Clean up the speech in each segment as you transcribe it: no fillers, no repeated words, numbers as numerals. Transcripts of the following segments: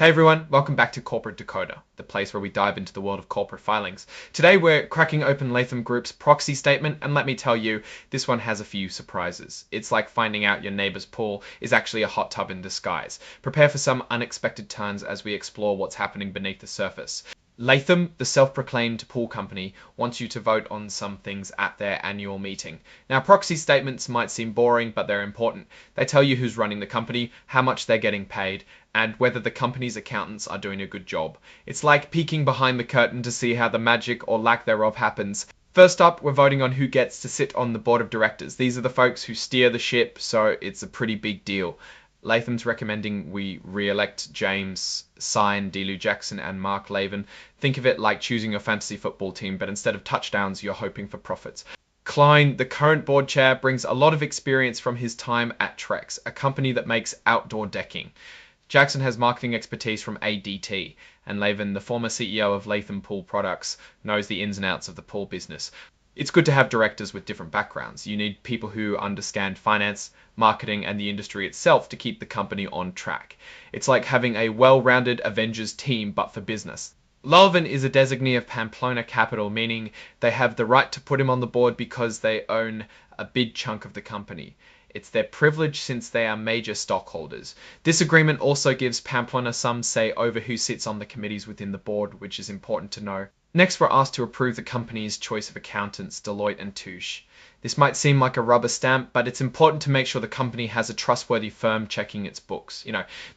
Hey everyone, welcome back to Corporate Decoder, the place where we dive into the world of corporate filings. Today we're cracking open Latham Group's proxy statement, and let me tell you, this one has a few surprises. It's like finding out your neighbor's pool is actually a hot tub in disguise. Prepare for some unexpected turns as we explore what's happening beneath the surface. Latham, the self-proclaimed pool company, wants you to vote on some things at their annual meeting. Now, proxy statements might seem boring, but they're important. They tell you who's running the company, how much they're getting paid, and whether the company's accountants are doing a good job. It's like peeking behind the curtain to see how the magic or lack thereof happens. First up, we're voting on who gets to sit on the board of directors. These are the folks who steer the ship, so it's a pretty big deal. Latham's recommending we re-elect James, Sign, Delu Jackson, and Mark Laven. Think of it like choosing your fantasy football team, but instead of touchdowns, you're hoping for profits. Klein, the current board chair, brings a lot of experience from his time at Trex, a company that makes outdoor decking. Jackson has marketing expertise from ADT, and Laven, the former CEO of Latham Pool Products, knows the ins and outs of the pool business. It's good to have directors with different backgrounds. You need people who understand finance, marketing, and the industry itself to keep the company on track. It's like having a well-rounded Avengers team, but for business. Latham is a designee of Pamplona Capital, meaning they have the right to put him on the board because they own a big chunk of the company. It's their privilege since they are major stockholders. This agreement also gives Pamplona some say over who sits on the committees within the board, which is important to know. Next, we're asked to approve the company's choice of accountants, Deloitte and Touche. This might seem like a rubber stamp, but it's important to make sure the company has a trustworthy firm checking its books.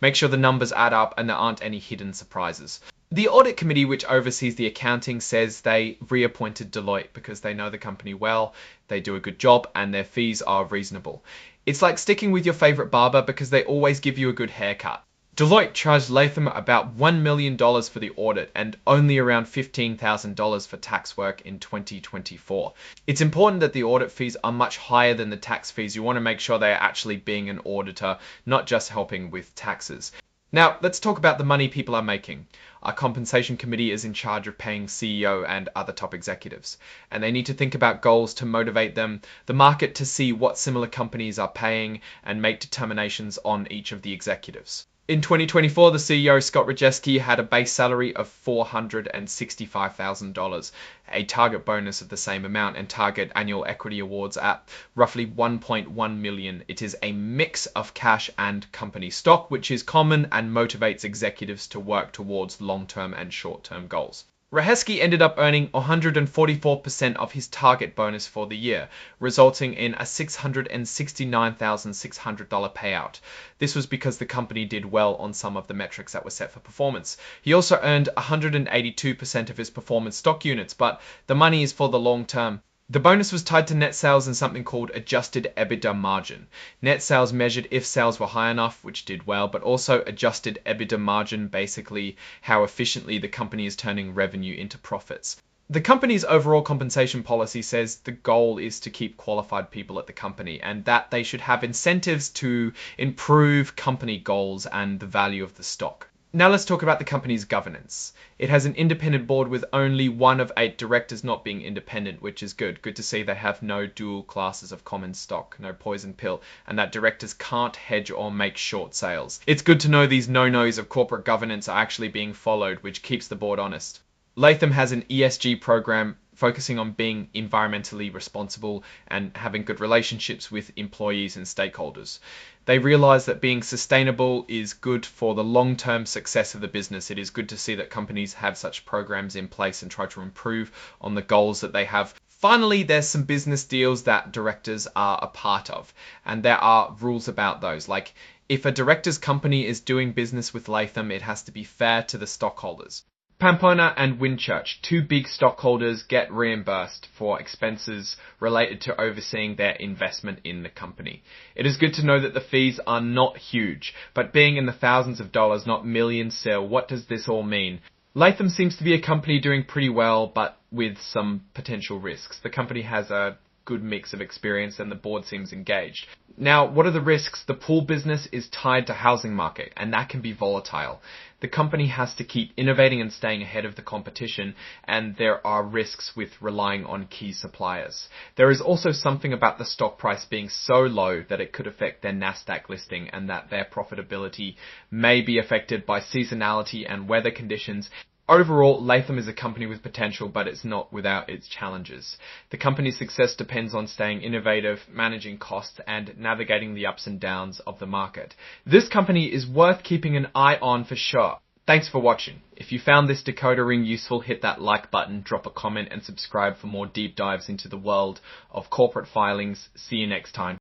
Make sure the numbers add up and there aren't any hidden surprises. The audit committee, which oversees the accounting, says they reappointed Deloitte because they know the company well, they do a good job, and their fees are reasonable. It's like sticking with your favorite barber because they always give you a good haircut. Deloitte charged Latham about $1 million for the audit and only around $15,000 for tax work in 2024. It's important that the audit fees are much higher than the tax fees. You want to make sure they're actually being an auditor, not just helping with taxes. Now, let's talk about the money people are making. Our compensation committee is in charge of paying CEO and other top executives, and they need to think about goals to motivate them, the market to see what similar companies are paying, and make determinations on each of the executives. In 2024, the CEO, Scott Rajeski, had a base salary of $465,000, a target bonus of the same amount, and target annual equity awards at roughly $1.1 million. It is a mix of cash and company stock, which is common and motivates executives to work towards long-term and short-term goals. Rajeski ended up earning 144% of his target bonus for the year, resulting in a $669,600 payout. This was because the company did well on some of the metrics that were set for performance. He also earned 182% of his performance stock units, but the money is for the long term. The bonus was tied to net sales and something called adjusted EBITDA margin. Net sales measured if sales were high enough, which did well, but also adjusted EBITDA margin, basically how efficiently the company is turning revenue into profits. The company's overall compensation policy says the goal is to keep qualified people at the company and that they should have incentives to improve company goals and the value of the stock. Now let's talk about the company's governance. It has an independent board with only 1 of 8 directors not being independent, which is good. Good to see they have no dual classes of common stock, no poison pill, and that directors can't hedge or make short sales. It's good to know these no-nos of corporate governance are actually being followed, which keeps the board honest. Latham has an ESG program focusing on being environmentally responsible and having good relationships with employees and stakeholders. They realize that being sustainable is good for the long-term success of the business. It is good to see that companies have such programs in place and try to improve on the goals that they have. Finally, there's some business deals that directors are a part of, and there are rules about those. Like, if a director's company is doing business with Latham, it has to be fair to the stockholders. Pamplona and Winchurch, 2 big stockholders, get reimbursed for expenses related to overseeing their investment in the company. It is good to know that the fees are not huge, but being in the thousands of dollars, not millions still, what does this all mean? Latham seems to be a company doing pretty well, but with some potential risks. The company has a good mix of experience and the board seems engaged. Now, what are the risks? The pool business is tied to housing market, and that can be volatile. The company has to keep innovating and staying ahead of the competition, and there are risks with relying on key suppliers. There is also something about the stock price being so low that it could affect their Nasdaq listing, and that their profitability may be affected by seasonality and weather conditions. Overall, Latham is a company with potential, but it's not without its challenges. The company's success depends on staying innovative, managing costs, and navigating the ups and downs of the market. This company is worth keeping an eye on for sure. Thanks for watching. If you found this decoder ring useful, hit that like button, drop a comment, and subscribe for more deep dives into the world of corporate filings. See you next time.